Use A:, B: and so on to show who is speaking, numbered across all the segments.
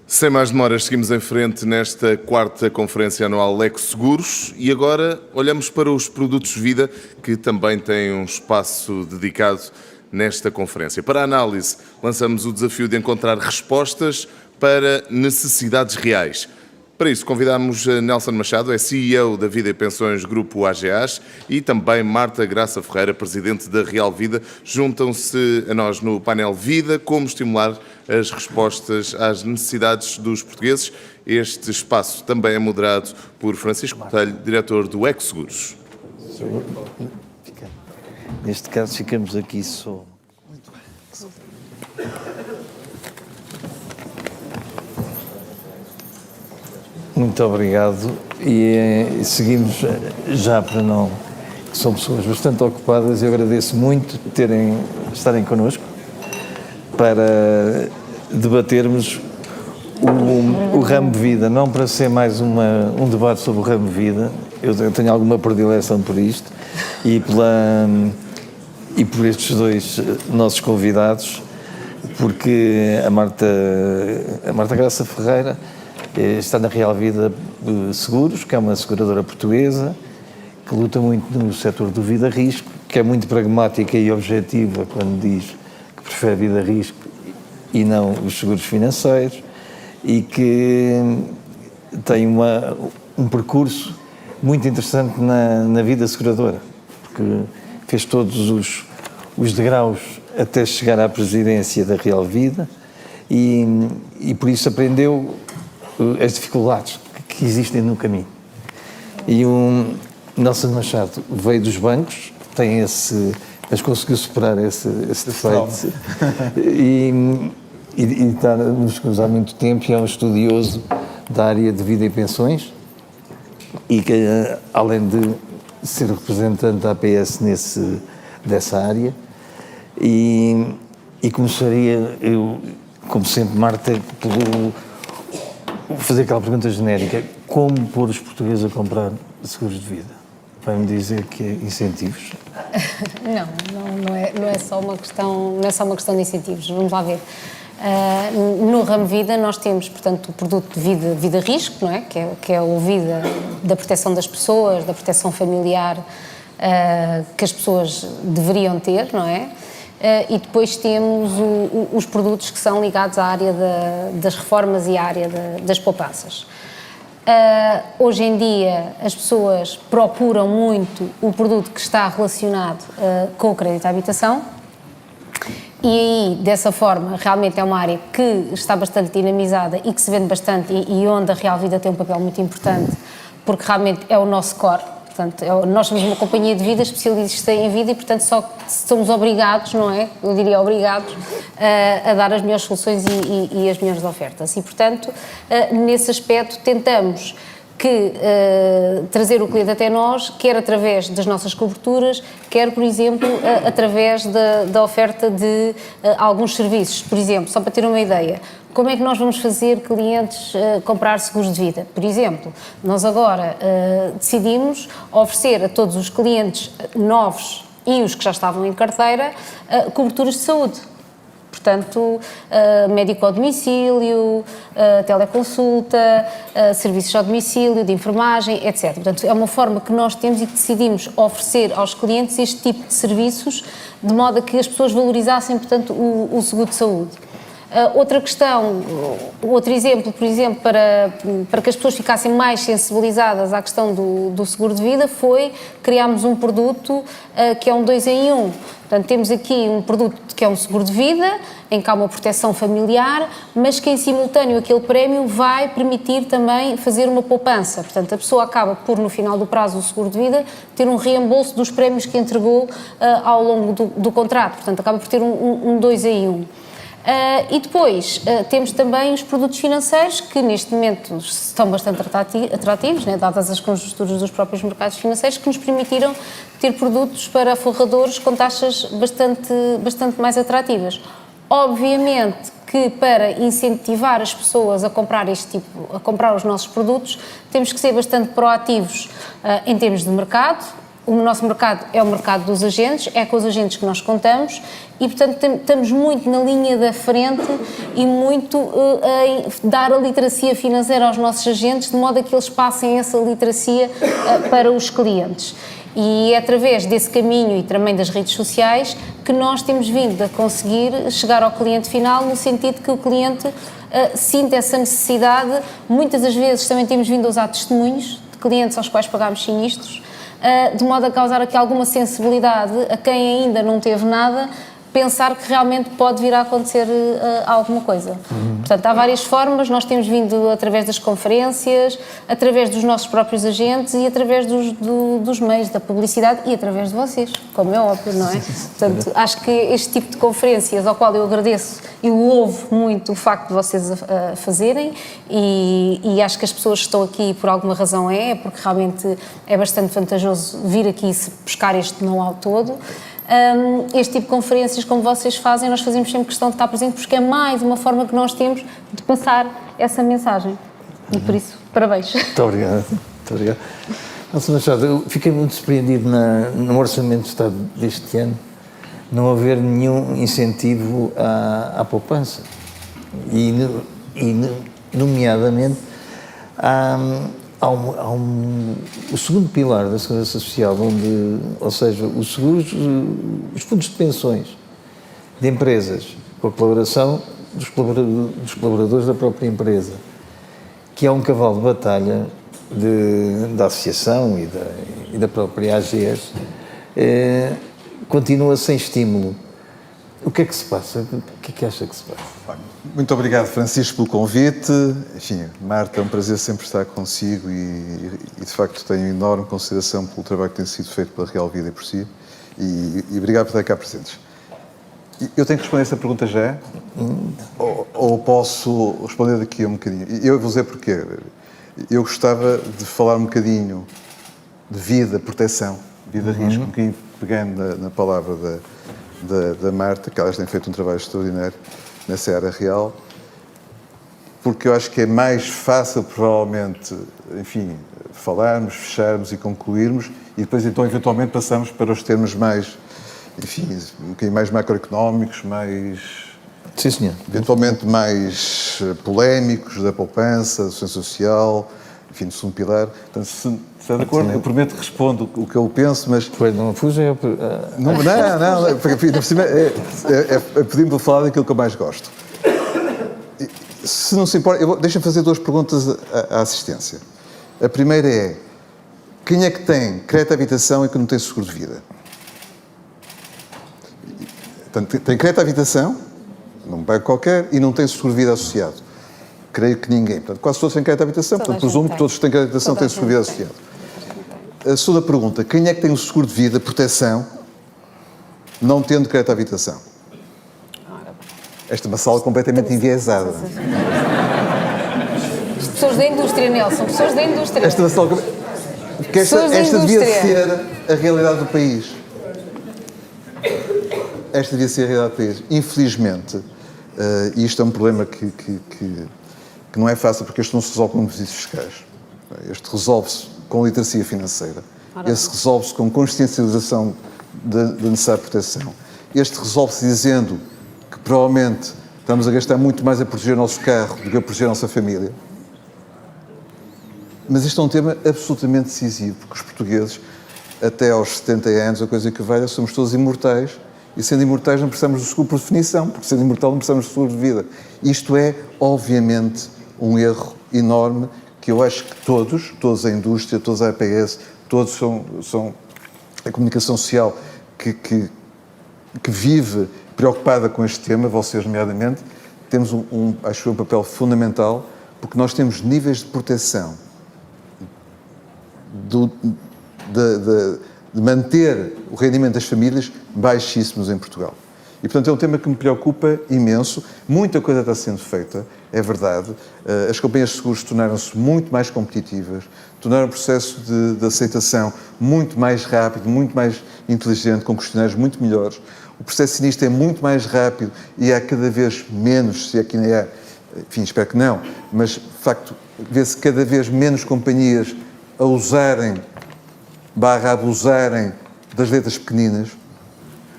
A: Sem mais demoras, seguimos em frente nesta quarta conferência anual Lex Seguros e agora olhamos para os produtos Vida, que também têm um espaço dedicado nesta conferência. Para a análise, lançamos o desafio de encontrar respostas para necessidades reais. Para isso, convidamos Nelson Machado, é CEO da Vida e Pensões Grupo AGAs, e também Marta Graça Ferreira, Presidente da Real Vida. Juntam-se a nós no painel Vida, como estimular as respostas às necessidades dos portugueses. Este espaço também é moderado por Francisco Botelho, diretor do Eco Seguros.
B: Neste caso, ficamos aqui só. Muito obrigado e seguimos já para não... São pessoas bastante ocupadas e eu agradeço muito estarem connosco para debatermos o ramo de vida, não para ser mais um debate sobre o ramo de vida. Eu tenho alguma predileção por isto e por estes dois nossos convidados, porque a Marta Graça Ferreira está na Real Vida Seguros, que é uma seguradora portuguesa, que luta muito no setor do vida-risco, que é muito pragmática e objetiva quando diz que prefere vida-risco e não os seguros financeiros, e que tem um percurso muito interessante na vida seguradora, porque fez todos os degraus até chegar à presidência da Real Vida e por isso aprendeu as dificuldades que existem no caminho. E o Nelson Machado veio dos bancos, mas conseguiu superar esse defeito e está-nos há muito tempo e é um estudioso da área de vida e pensões e que, além de ser representante da APS dessa área, e começaria, eu, como sempre, Marta, vou fazer aquela pergunta genérica: como pôr os portugueses a comprar seguros de vida? Vai-me dizer que é incentivos?
C: Não é só uma questão de incentivos. Vamos lá ver. No ramo vida nós temos, portanto, o produto de vida-risco, não é? Que é o vida da proteção das pessoas, da proteção familiar, que as pessoas deveriam ter, não é? E depois temos os produtos que são ligados à área das reformas e à área das poupanças. Hoje em dia as pessoas procuram muito o produto que está relacionado com o crédito à habitação e aí, dessa forma, realmente é uma área que está bastante dinamizada e que se vende bastante e onde a Real Vida tem um papel muito importante, porque realmente é o nosso core. Portanto, nós somos uma companhia de vida especialista em vida e, portanto, só somos obrigados, não é? Eu diria obrigados, a dar as melhores soluções e as melhores ofertas. E, portanto, nesse aspecto, tentamos trazer o cliente até nós, quer através das nossas coberturas, quer, por exemplo, através da oferta de alguns serviços. Por exemplo, só para ter uma ideia, como é que nós vamos fazer clientes comprar seguros de vida? Por exemplo, nós agora decidimos oferecer a todos os clientes novos e os que já estavam em carteira coberturas de saúde. Portanto, médico ao domicílio, teleconsulta, serviços ao domicílio, de enfermagem, etc. Portanto, é uma forma que nós temos e que decidimos oferecer aos clientes este tipo de serviços, de modo a que as pessoas valorizassem, portanto, o seguro de saúde. Outra questão, outro exemplo, por exemplo, para que as pessoas ficassem mais sensibilizadas à questão do seguro de vida, foi criarmos um produto que é um 2 em 1. Portanto, temos aqui um produto que é um seguro de vida, em que há uma proteção familiar, mas que em simultâneo aquele prémio vai permitir também fazer uma poupança. Portanto, a pessoa acaba por, no final do prazo do seguro de vida, ter um reembolso dos prémios que entregou ao longo do contrato. Portanto, acaba por ter um 2 em 1. E depois temos também os produtos financeiros que neste momento estão bastante atrativos, né, dadas as conjunturas dos próprios mercados financeiros, que nos permitiram ter produtos para forradores com taxas bastante mais atrativas. Obviamente que para incentivar as pessoas a comprar a comprar os nossos produtos, temos que ser bastante proativos em termos de mercado, o nosso mercado é o mercado dos agentes, é com os agentes que nós contamos e, portanto, estamos muito na linha da frente e muito em dar a literacia financeira aos nossos agentes, de modo a que eles passem essa literacia para os clientes. E é através desse caminho e também das redes sociais que nós temos vindo a conseguir chegar ao cliente final, no sentido que o cliente sinta essa necessidade. Muitas das vezes também temos vindo a usar testemunhos de clientes aos quais pagámos sinistros, de modo a causar aqui alguma sensibilidade a quem ainda não teve nada, pensar que realmente pode vir a acontecer alguma coisa. Portanto, há várias formas, nós temos vindo através das conferências, através dos nossos próprios agentes e através dos meios da publicidade e através de vocês, como é óbvio, não é? Portanto, acho que este tipo de conferências, ao qual eu agradeço e louvo muito o facto de vocês a fazerem e acho que as pessoas que estão aqui por alguma razão porque realmente é bastante vantajoso vir aqui e buscar este know-how todo. Este tipo de conferências como vocês fazem, nós fazemos sempre questão de estar presente porque é mais uma forma que nós temos de passar essa mensagem e por isso, parabéns.
B: Muito obrigado. Muito obrigado. Nossa Machado, eu fiquei muito surpreendido no Orçamento de Estado deste ano não haver nenhum incentivo à poupança e nomeadamente o segundo pilar da Segurança Social, ou seja, os seguros, os fundos de pensões de empresas, com a colaboração dos colaboradores da própria empresa, que é um cavalo de batalha da associação e da própria AGES, continua sem estímulo. O que é que se passa? O que é que acha que se passa?
D: Muito obrigado, Francisco, pelo convite. Enfim, Marta, é um prazer sempre estar consigo e de facto tenho enorme consideração pelo trabalho que tem sido feito pela Real Vida e por si. E obrigado por estar cá presentes. Eu tenho que responder essa pergunta já? Ou posso responder daqui a um bocadinho? Eu vou dizer porquê. Eu gostava de falar um bocadinho de vida, proteção, vida risco, um bocadinho pegando na palavra da Marta, que elas têm feito um trabalho extraordinário nessa área real, porque eu acho que é mais fácil, provavelmente, enfim, falarmos, fecharmos e concluirmos, e depois, então, eventualmente, passamos para os termos mais, enfim, um bocadinho mais macroeconómicos, mais...
B: Sim, senhor.
D: Eventualmente mais polémicos, da poupança, da segurança social, enfim, do segundo pilar. Portanto, se está de acordo, eu prometo que respondo o que eu penso, mas...
B: Pois, não fuja...
D: Não, pedimos para falar daquilo que eu mais gosto. Se não se importa, deixa-me fazer duas perguntas à assistência. A primeira é, quem é que tem crédito à habitação e que não tem seguro de vida? Portanto, tem crédito à habitação, num banco qualquer, e não tem seguro de vida associado. Creio que ninguém. Portanto, quase todos têm crédito à habitação, portanto, presumo que todos que têm crédito à habitação têm seguro de vida associado. A segunda pergunta, quem é que tem o seguro de vida, proteção, não tendo crédito à habitação? Esta é uma sala completamente enviesada.
C: As pessoas da indústria, Nelson, pessoas da indústria.
D: Esta é uma sala... Porque esta devia ser a realidade do país. Esta devia ser a realidade do país. Infelizmente, e isto é um problema que não é fácil, porque este não se resolve com benefícios fiscais. Este resolve-se com literacia financeira. Este resolve-se com consciencialização da necessária proteção. Este resolve-se dizendo que provavelmente estamos a gastar muito mais a proteger o nosso carro do que a proteger a nossa família. Mas este é um tema absolutamente decisivo, porque os portugueses, até aos 70 anos, a coisa que valha, somos todos imortais, e sendo imortais não precisamos do seguro por definição, porque sendo imortal não precisamos do seguro de vida. Isto é, obviamente, um erro enorme, que eu acho que todos a indústria, todos a APS, todos são a comunicação social que vive preocupada com este tema, vocês nomeadamente, temos acho um papel fundamental, porque nós temos níveis de proteção de manter o rendimento das famílias baixíssimos em Portugal. E, portanto, é um tema que me preocupa imenso. Muita coisa está sendo feita, é verdade. As companhias de seguros tornaram-se muito mais competitivas, tornaram o processo de aceitação muito mais rápido, muito mais inteligente, com questionários muito melhores. O processo sinistro é muito mais rápido e há cada vez menos, se aqui nem há, enfim, espero que não, mas, de facto, vê-se cada vez menos companhias a usarem abusarem das letras pequeninas.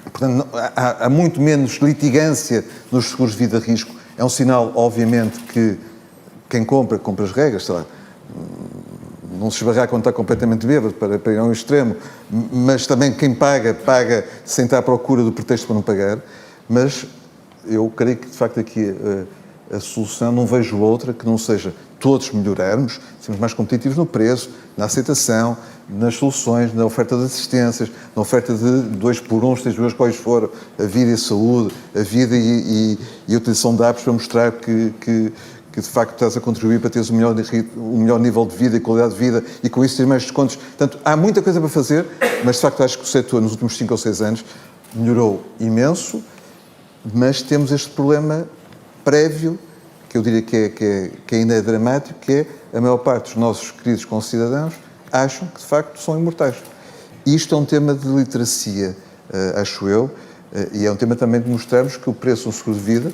D: Portanto, há muito menos litigância nos seguros de vida risco. É um sinal, obviamente, que quem compra as regras, sei lá, não se esbarrar quando está completamente bêbado, para ir a um extremo, mas também quem paga sem estar à procura do pretexto para não pagar. Mas eu creio que, de facto, aqui a solução, não vejo outra que não seja todos melhorarmos, sermos mais competitivos no preço, na aceitação, nas soluções, na oferta de assistências, na oferta de 2 por 1, 3 duas quais for, a vida e a saúde, a vida e a utilização de apps para mostrar que de facto estás a contribuir para teres o melhor nível de vida e qualidade de vida e com isso ter mais descontos. Portanto, há muita coisa para fazer, mas de facto acho que o setor nos últimos 5 ou 6 anos melhorou imenso, mas temos este problema prévio, que eu diria que ainda é dramático, que é a maior parte dos nossos queridos concidadãos acham que de facto são imortais. E isto é um tema de literacia, acho eu, e é um tema também de mostrarmos que o preço de um seguro de vida,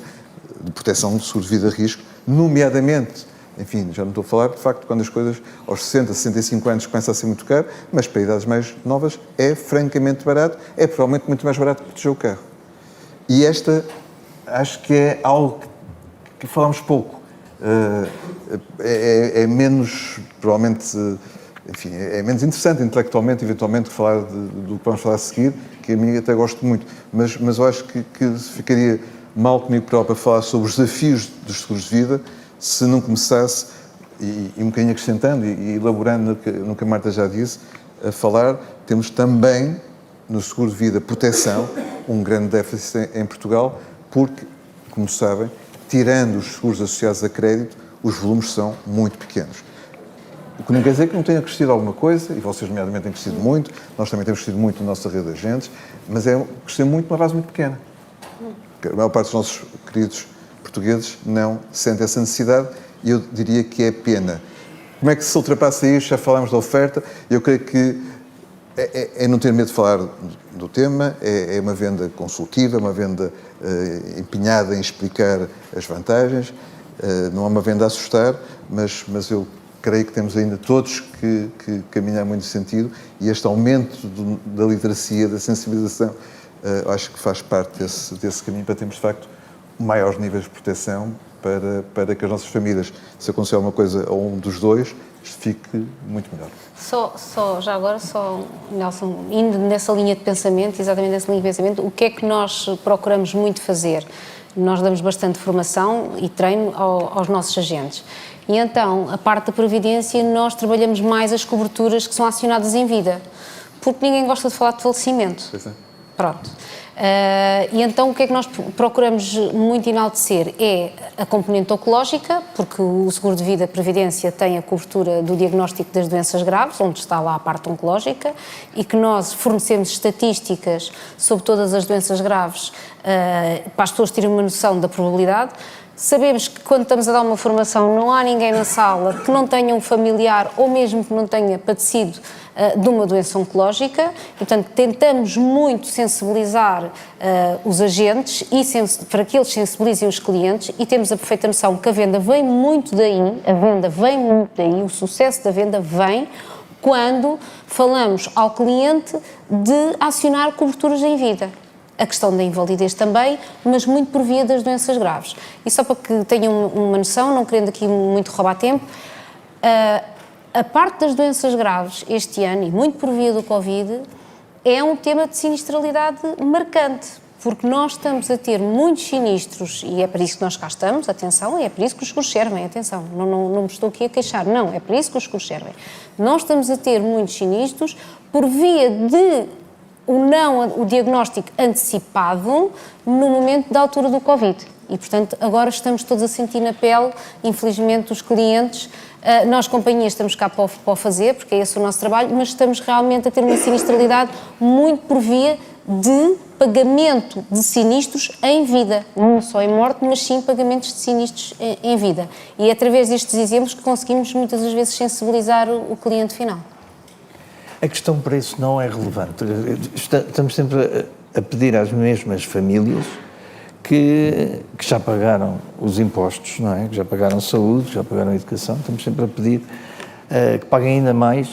D: de proteção de seguro de vida a risco, nomeadamente, enfim, já não estou a falar, de facto, quando as coisas aos 60, 65 anos começam a ser muito caro, mas para idades mais novas é francamente barato, é provavelmente muito mais barato que proteger o carro. E esta, acho que é algo que falamos pouco. É menos, provavelmente, enfim, é menos interessante intelectualmente, eventualmente, falar do que vamos falar a seguir, que a mim até gosto muito, mas eu acho que ficaria mal comigo próprio a falar sobre os desafios dos seguros de vida se não começasse, e um bocadinho acrescentando e elaborando no que a Marta já disse, a falar, temos também no seguro de vida proteção um grande déficit em Portugal, porque, como sabem, tirando os seguros associados a crédito, os volumes são muito pequenos. O que não quer dizer que não tenha crescido alguma coisa, e vocês, nomeadamente, têm crescido muito, nós também temos crescido muito na nossa rede de agentes, mas é crescer muito numa base muito pequena. A maior parte dos nossos queridos portugueses não sente essa necessidade e eu diria que é pena. Como é que se ultrapassa isto? Já falámos da oferta, eu creio que é não ter medo de falar do tema, é uma venda consultiva, uma venda empenhada em explicar as vantagens, não é uma venda a assustar, mas eu creio que temos ainda todos que caminhar muito nesse sentido e este aumento da literacia, da sensibilização, acho que faz parte desse caminho para termos, de facto, maiores níveis de proteção para que as nossas famílias, se acontecer alguma coisa a um dos dois, fique muito melhor.
C: Já agora, Nelson, indo nessa linha de pensamento, exatamente nessa linha de pensamento, o que é que nós procuramos muito fazer? Nós damos bastante formação e treino aos nossos agentes. E então, a parte da Previdência, nós trabalhamos mais as coberturas que são acionadas em vida, porque ninguém gosta de falar de falecimento.
D: Pois é.
C: Pronto. E então o que é que nós procuramos muito enaltecer é a componente oncológica, porque o seguro de vida, a Previdência, tem a cobertura do diagnóstico das doenças graves, onde está lá a parte oncológica, e que nós fornecemos estatísticas sobre todas as doenças graves para as pessoas terem uma noção da probabilidade. Sabemos que quando estamos a dar uma formação não há ninguém na sala que não tenha um familiar ou mesmo que não tenha padecido de uma doença oncológica e, portanto, tentamos muito sensibilizar os agentes e para que eles sensibilizem os clientes e temos a perfeita noção que a venda vem muito daí, o sucesso da venda vem quando falamos ao cliente de acionar coberturas em vida. A questão da invalidez também, mas muito por via das doenças graves. E só para que tenham uma noção, não querendo aqui muito roubar tempo, a parte das doenças graves este ano, e muito por via do Covid, é um tema de sinistralidade marcante, porque nós estamos a ter muitos sinistros, e é para isso que nós cá estamos, atenção, e é para isso que os seguros servem, atenção, não me estou aqui a queixar, não, é para isso que os seguros servem. Nós estamos a ter muitos sinistros por via de o diagnóstico antecipado no momento da altura do Covid. E, portanto, agora estamos todos a sentir na pele, infelizmente, os clientes. Nós, companhias, estamos cá para o fazer, porque é esse o nosso trabalho, mas estamos realmente a ter uma sinistralidade muito por via de pagamento de sinistros em vida. Não só em morte, mas sim pagamentos de sinistros em vida. E é através destes exemplos que conseguimos, muitas das vezes, sensibilizar o cliente final.
B: A questão para isso não é relevante. Estamos sempre a pedir às mesmas famílias que já pagaram os impostos, não é? Que já pagaram saúde, que já pagaram educação, estamos sempre a pedir que paguem ainda mais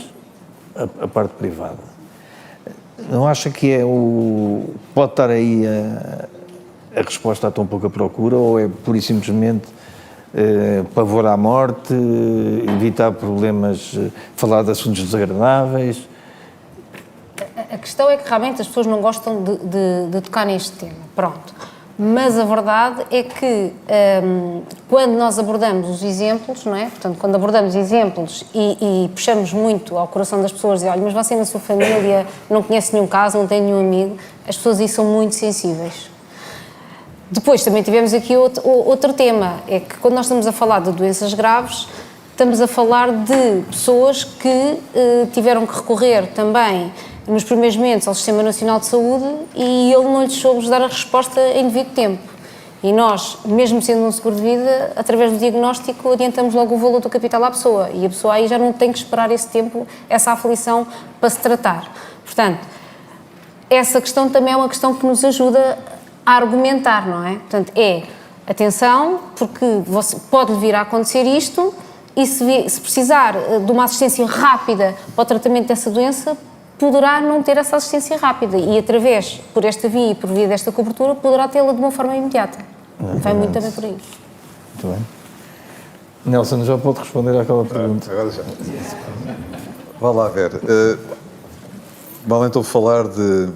B: a parte privada. Não acha que pode estar aí a resposta a tão pouca procura, ou é pura e simplesmente pavor à morte, evitar problemas, falar de assuntos desagradáveis?
C: A questão é que realmente as pessoas não gostam de tocar neste tema, pronto. Mas a verdade é que quando nós abordamos os exemplos, não é? Portanto, quando abordamos exemplos e puxamos muito ao coração das pessoas, olha, mas você na sua família não conhece nenhum caso, não tem nenhum amigo, as pessoas aí são muito sensíveis. Depois também tivemos aqui outro tema, é que quando nós estamos a falar de doenças graves, estamos a falar de pessoas que tiveram que recorrer também nos primeiros momentos ao Sistema Nacional de Saúde e ele não lhes soube dar a resposta em devido tempo. E nós, mesmo sendo um seguro de vida, através do diagnóstico adiantamos logo o valor do capital à pessoa e a pessoa aí já não tem que esperar esse tempo, essa aflição para se tratar. Portanto, essa questão também é uma questão que nos ajuda a argumentar, não é? Portanto, atenção, porque pode vir a acontecer isto e se precisar de uma assistência rápida para o tratamento dessa doença, poderá não ter essa assistência rápida e por esta via e por via desta cobertura, poderá tê-la de uma forma imediata. Vai muito também por aí.
B: Muito bem. Nelson, já pode responder àquela pergunta.
D: Agora já. Vá lá ver. Mal então falar do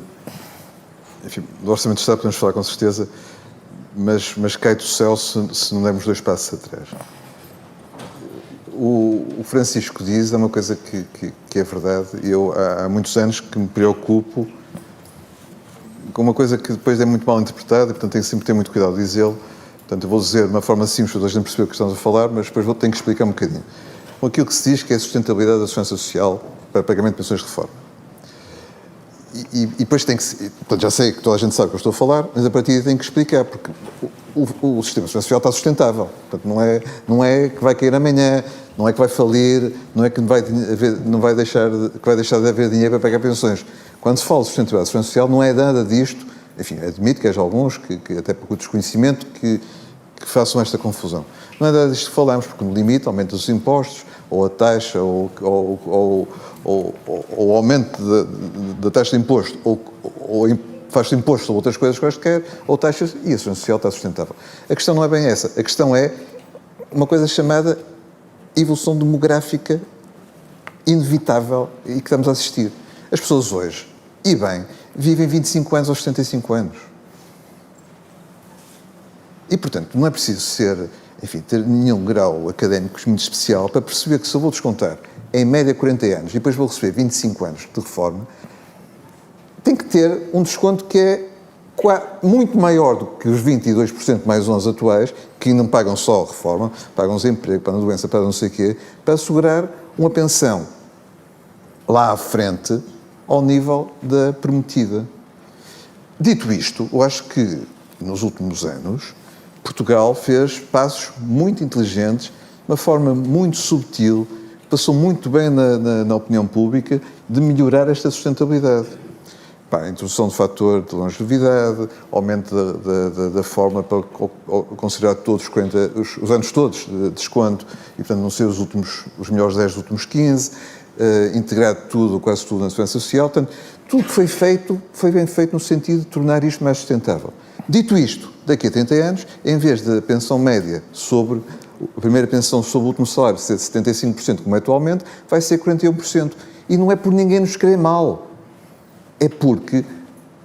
D: Orçamento de Estado podemos falar com certeza, mas cai do céu se não dermos 2 passos atrás. O Francisco diz uma coisa que é verdade. Eu há muitos anos que me preocupo com uma coisa que depois é muito mal interpretada e, portanto, tenho sempre que ter muito cuidado de dizê-lo. Portanto, eu vou dizer de uma forma simples para a gente perceber o que estamos a falar, mas depois tenho que explicar um bocadinho. Aquilo que se diz que é a sustentabilidade da segurança social para pagamento de pensões de reforma. E depois tem que... Portanto, já sei que toda a gente sabe o que eu estou a falar, mas a partir daí tenho que explicar, porque o sistema social está sustentável. Portanto, não é que vai cair amanhã, não é que vai falir, não é que vai deixar de haver dinheiro para pagar pensões. Quando se fala de sustentabilidade da segurança social, não é nada disto. Enfim, admito que haja alguns, que até por desconhecimento, que façam esta confusão. Não é nada disto que falamos, porque no limite aumenta os impostos, ou a taxa, ou o aumento da taxa de imposto, ou faz-se imposto sobre outras coisas que quer, ou taxas, e a segurança social está sustentável. A questão não é bem essa. A questão é uma coisa chamada evolução demográfica inevitável e que estamos a assistir. As pessoas hoje, e bem, vivem 25 anos aos 75 anos. E, portanto, não é preciso ter nenhum grau académico muito especial para perceber que se eu vou descontar em média 40 anos e depois vou receber 25 anos de reforma, tem que ter um desconto que é muito maior do que os 22% mais 11 atuais, que não pagam só a reforma, pagam desemprego, pagam doença, pagam não sei o quê, para assegurar uma pensão lá à frente ao nível da prometida. Dito isto, eu acho que nos últimos anos Portugal fez passos muito inteligentes, de uma forma muito subtil, passou muito bem na opinião pública, de melhorar esta sustentabilidade. A introdução de fator de longevidade, aumento da forma para considerar todos os anos todos de desconto e, portanto, não ser os melhores 10 dos últimos 15, integrar tudo, quase tudo na segurança social. Portanto, tudo que foi bem feito no sentido de tornar isto mais sustentável. Dito isto, daqui a 30 anos, em vez da pensão média a primeira pensão sobre o último salário ser de 75%, como é atualmente, vai ser 41%. E não é por ninguém nos querer mal. É porque,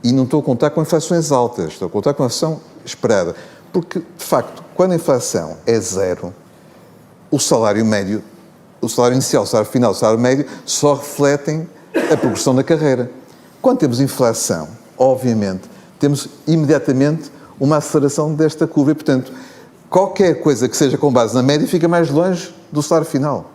D: e não estou a contar com inflações altas, estou a contar com a inflação esperada. Porque, de facto, quando a inflação é zero, o salário médio, o salário inicial, o salário final, o salário médio, só refletem a progressão da carreira. Quando temos inflação, obviamente, temos imediatamente uma aceleração desta curva e, portanto, qualquer coisa que seja com base na média fica mais longe do salário final.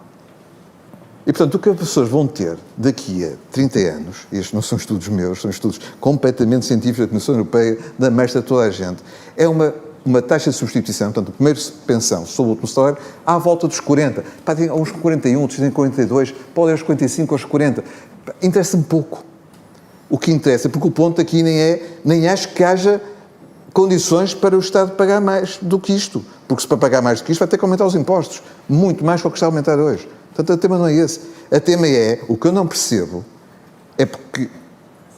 D: E, portanto, o que as pessoas vão ter daqui a 30 anos, e estes não são estudos meus, são estudos completamente científicos da Comissão Europeia, da mestra de toda a gente, é uma taxa de substituição, portanto, a primeira pensão sobre o último salário, à volta dos 40. Tem uns 41, outros têm 42, podem aos 45, aos 40. Interessa-me pouco. O que interessa, porque o ponto aqui nem acho que haja condições para o Estado pagar mais do que isto. Porque se para pagar mais do que isto vai ter que aumentar os impostos. Muito mais do que está a aumentar hoje. Portanto, o tema não é esse. O tema é, o que eu não percebo, é porque,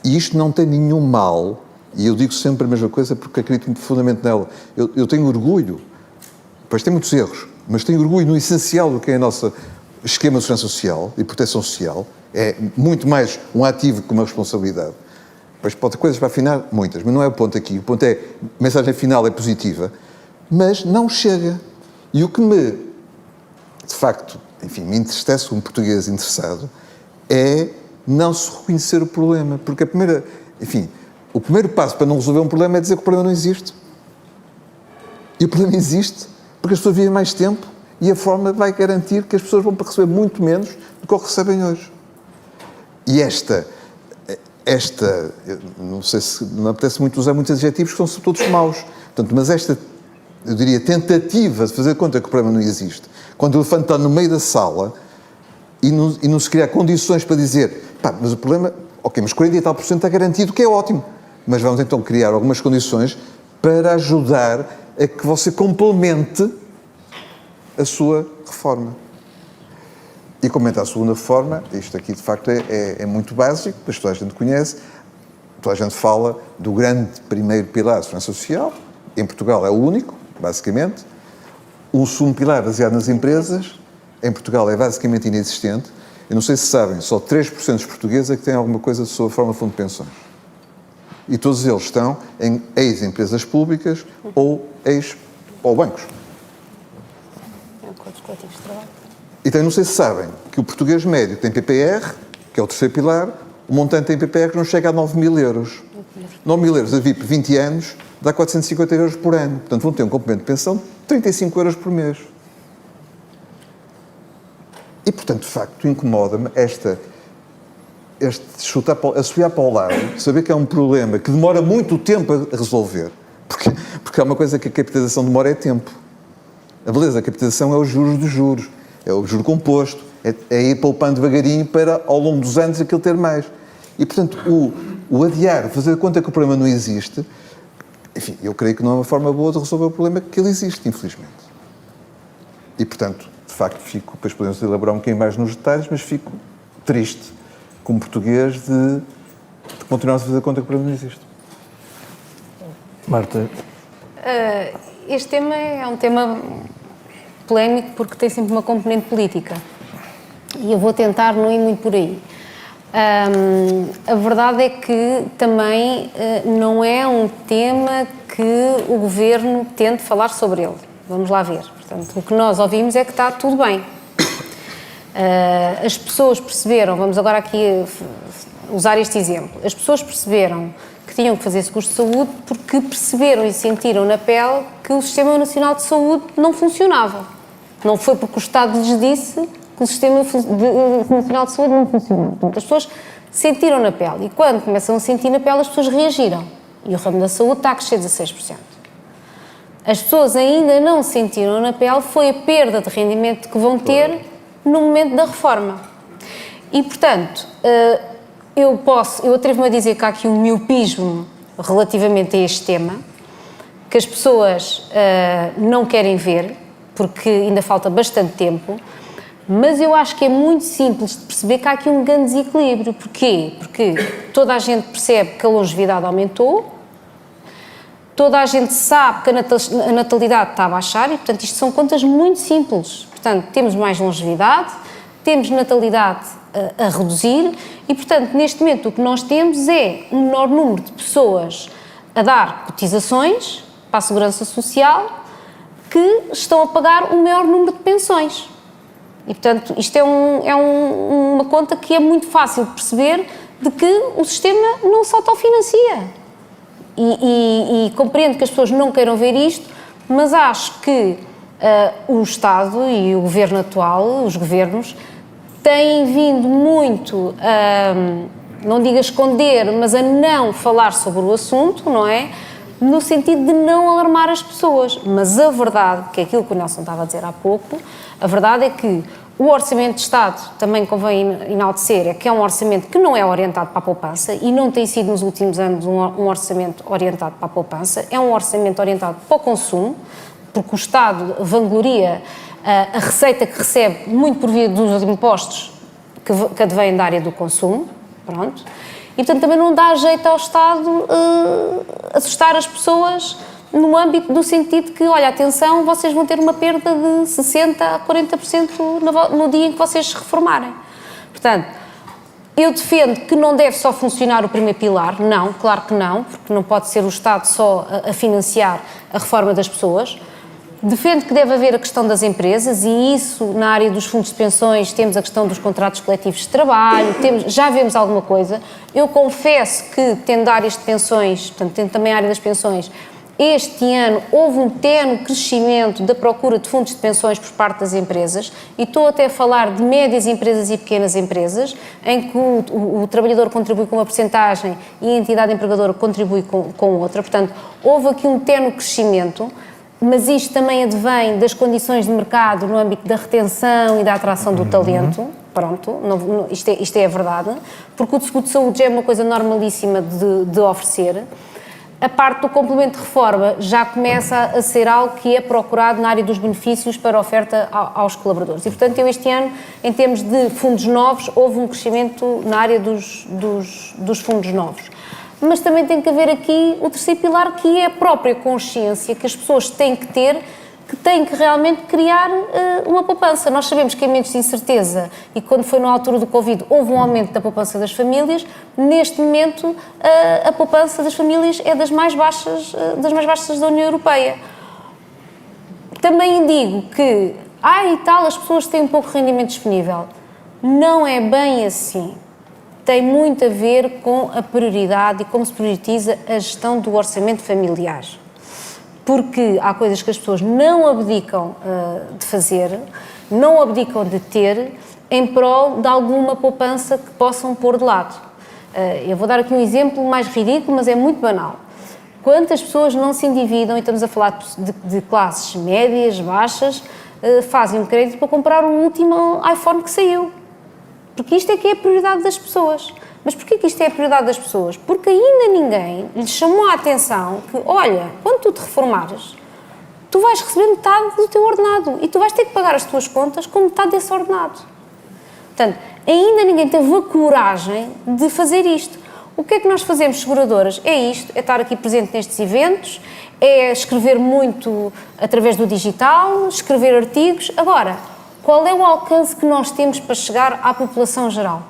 D: e isto não tem nenhum mal, e eu digo sempre a mesma coisa porque acredito profundamente nela, eu tenho orgulho, pois tem muitos erros, mas tenho orgulho no essencial do que é o nosso esquema de segurança social e proteção social, é muito mais um ativo que uma responsabilidade. Pois pode ter coisas para afinar, muitas, mas não é o ponto aqui. O ponto é, a mensagem final é positiva, mas não chega. E o que me, de facto, enfim, me entristece como português interessado, é não se reconhecer o problema. Porque o primeiro passo para não resolver um problema é dizer que o problema não existe. E o problema existe porque as pessoas vivem mais tempo e a forma vai garantir que as pessoas vão receber muito menos do que o que recebem hoje. E esta, não sei se não apetece muito usar muitos adjetivos que são todos maus, portanto, mas esta, eu diria, tentativa de fazer conta que o problema não existe, quando o elefante está no meio da sala e não se criar condições para dizer, pá, mas o problema, ok, mas 40 e tal % está garantido, que é ótimo, mas vamos então criar algumas condições para ajudar a que você complemente a sua reforma. E complementar a segunda reforma, isto aqui de facto é muito básico, mas toda a gente conhece, toda a gente fala do grande primeiro pilar de segurança social, em Portugal é o único, basicamente. O segundo pilar baseado nas empresas, em Portugal é basicamente inexistente. Eu não sei se sabem, só 3% dos portugueses é que têm alguma coisa sobre a forma de fundo de pensões. E todos eles estão em ex-empresas públicas ou bancos.
C: Acordos coletivos de trabalho.
D: Então, não sei se sabem que o português médio tem PPR, que é o terceiro pilar, o montante em PPR não chega a 9.000 euros. 9.000 euros a VIP 20 anos dá 450 euros por ano. Portanto, vão ter um complemento de pensão de 35 euros por mês. E, portanto, de facto, incomoda-me este assobiar para o lado, saber que é um problema que demora muito tempo a resolver. Porque há uma coisa que a capitalização demora é tempo. A beleza da capitalização é os juros dos juros. É o juro composto, é ir poupando devagarinho para, ao longo dos anos, aquilo ter mais. E, portanto, o adiar, fazer de conta que o problema não existe, enfim, eu creio que não é uma forma boa de resolver o problema que ele existe, infelizmente. E, portanto, de facto, depois podemos elaborar um bocadinho mais nos detalhes, mas fico triste, como português, de continuarmos a fazer de conta que o problema não existe.
B: Marta.
C: Este tema é um tema polémico porque tem sempre uma componente política e eu vou tentar não ir muito por aí. A verdade é que também não é um tema que o Governo tente falar sobre ele. Vamos lá ver. Portanto, o que nós ouvimos é que está tudo bem. As pessoas perceberam, vamos agora aqui usar este exemplo, as pessoas perceberam que tinham que fazer seguros de saúde porque perceberam e sentiram na pele que o Sistema Nacional de Saúde não funcionava. Não foi porque o Estado lhes disse que o Sistema Nacional de Saúde não funciona. Portanto, as pessoas sentiram na pele. E quando começam a sentir na pele, as pessoas reagiram. E o ramo da saúde está a crescer 16%. As pessoas ainda não sentiram na pele foi a perda de rendimento que vão ter no momento da reforma. E, portanto, eu atrevo-me a dizer que há aqui um miopismo relativamente a este tema, que as pessoas não querem ver, porque ainda falta bastante tempo, mas eu acho que é muito simples de perceber que há aqui um grande desequilíbrio. Porquê? Porque toda a gente percebe que a longevidade aumentou, toda a gente sabe que a natalidade está a baixar e, portanto, isto são contas muito simples. Portanto, temos mais longevidade, temos natalidade a reduzir e, portanto, neste momento o que nós temos é um menor número de pessoas a dar cotizações para a Segurança Social que estão a pagar um maior número de pensões. E, portanto, isto é uma conta que é muito fácil de perceber de que o sistema não se autofinancia. E compreendo que as pessoas não queiram ver isto, mas acho que o Estado e o Governo atual, os governos, têm vindo muito não digo a esconder, mas a não falar sobre o assunto, não é? No sentido de não alarmar as pessoas. Mas a verdade, que é aquilo que o Nelson estava a dizer há pouco, a verdade é que o Orçamento de Estado, também convém enaltecer, é que é um orçamento que não é orientado para a poupança e não tem sido nos últimos anos um orçamento orientado para a poupança, é um orçamento orientado para o consumo, porque o Estado vangloria a receita que recebe muito por via dos impostos que advêm da área do consumo, pronto, e portanto também não dá jeito ao Estado assustar as pessoas no âmbito do sentido que, olha, atenção, vocês vão ter uma perda de 60% a 40% no dia em que vocês se reformarem. Portanto, eu defendo que não deve só funcionar o primeiro pilar, não, claro que não, porque não pode ser o Estado só a financiar a reforma das pessoas. Defendo que deve haver a questão das empresas e isso, na área dos fundos de pensões, temos a questão dos contratos coletivos de trabalho, já vemos alguma coisa. Eu confesso que, tendo áreas de pensões, portanto, tendo também a área das pensões, este ano houve um tenue crescimento da procura de fundos de pensões por parte das empresas e estou até a falar de médias empresas e pequenas empresas, em que o trabalhador contribui com uma percentagem e a entidade empregadora contribui com outra. Portanto, houve aqui um tenue crescimento, mas isto também advém das condições de mercado no âmbito da retenção e da atração do talento. Pronto, isto é a verdade, porque o seguro de saúde já é uma coisa normalíssima de oferecer. A parte do complemento de reforma já começa a ser algo que é procurado na área dos benefícios para oferta aos colaboradores. E, portanto, eu este ano, em termos de fundos novos, houve um crescimento na área dos fundos novos. Mas também tem que haver aqui o terceiro pilar, que é a própria consciência que as pessoas têm que ter, que têm que realmente criar uma poupança. Nós sabemos que em momentos de incerteza, e quando foi na altura do Covid, houve um aumento da poupança das famílias. Neste momento, a poupança das famílias é das mais baixas da União Europeia. Também digo que, e tal, as pessoas têm um pouco de rendimento disponível. Não é bem assim. Tem muito a ver com a prioridade e como se prioriza a gestão do orçamento familiar. Porque há coisas que as pessoas não abdicam de fazer, não abdicam de ter, em prol de alguma poupança que possam pôr de lado. Eu vou dar aqui um exemplo mais ridículo, mas é muito banal. Quantas pessoas não se endividam, e estamos a falar de classes médias, baixas, fazem um crédito para comprar o último iPhone que saiu? Porque isto é que é a prioridade das pessoas. Mas porquê que isto é a prioridade das pessoas? Porque ainda ninguém lhes chamou a atenção que, olha, quando tu te reformares, tu vais receber metade do teu ordenado e tu vais ter que pagar as tuas contas com metade desse ordenado. Portanto, ainda ninguém teve a coragem de fazer isto. O que é que nós fazemos, seguradoras? É isto, é estar aqui presente nestes eventos, é escrever muito através do digital, escrever artigos. Agora, qual é o alcance que nós temos para chegar à população geral?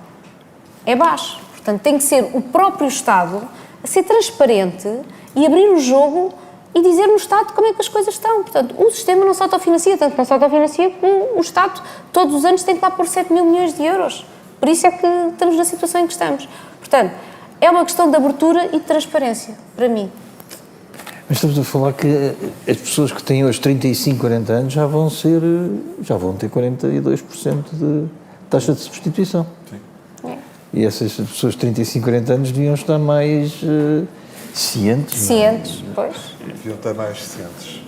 C: É baixo. Portanto, tem que ser o próprio Estado a ser transparente e abrir o jogo e dizer no Estado como é que as coisas estão. Portanto, o sistema não se autofinancia, tanto que não se autofinancia que o Estado todos os anos tem que lá pôr 7 mil milhões de euros. Por isso é que estamos na situação em que estamos. Portanto, é uma questão de abertura e de transparência, para mim.
B: Mas estamos a falar que as pessoas que têm hoje 35, 40 anos já vão ter 42% de taxa de substituição. Sim. E essas pessoas de 35, 40 anos deviam estar mais cientes.
C: Cientes, pois.
D: Deviam estar mais cientes.